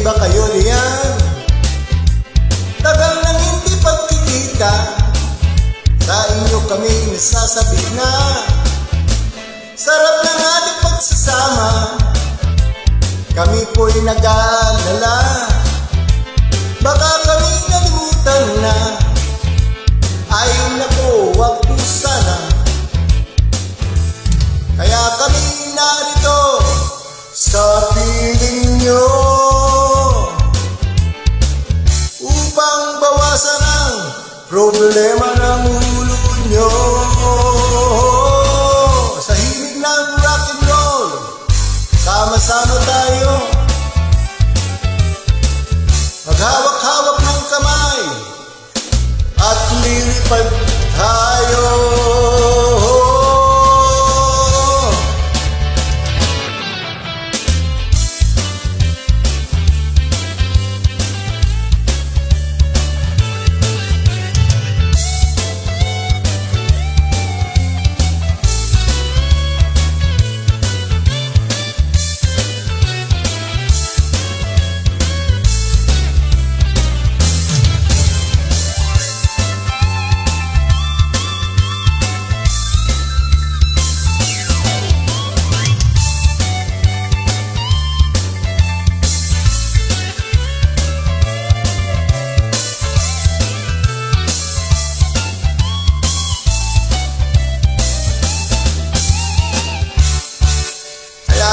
Okay ba kayo riyan? Tagal nang hindi pagkikita, sa inyo kami nasasabi na sarap ng ating pagsasama. Kami po'y nag-aalala, baka kami nalimutan na. Ay naku, wag po sana. Kaya kami narito sa piling nyo upang bawasan ang problema ng ulo nyo. Sa hilig ng rock and roll, sama-sama tayo, maghawak-hawak ng kamay at lilipad tayo.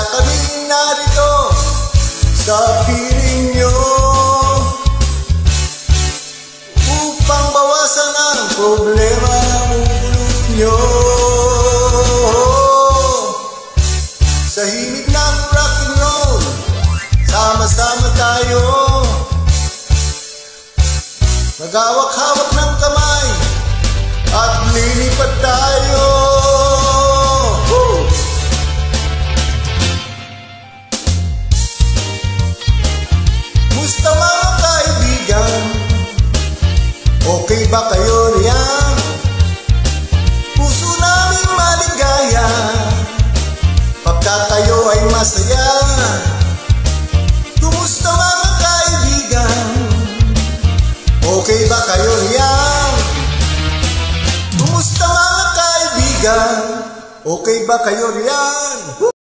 Kami narito sa piling nyo upang bawasan ang problema ng ulo nyo. Sa himig ng rock and roll, sama-sama tayo, maghawak-hawak ng kamay at lilipad tayo. Musta mga kaibigan, okay ba kayo riyan? Puso naming maligaya pagka kayo ay masaya. Kumusta mga kaibigan, okay ba kayo riyan? Kumusta mga kaibigan, okay ba kayo riyan?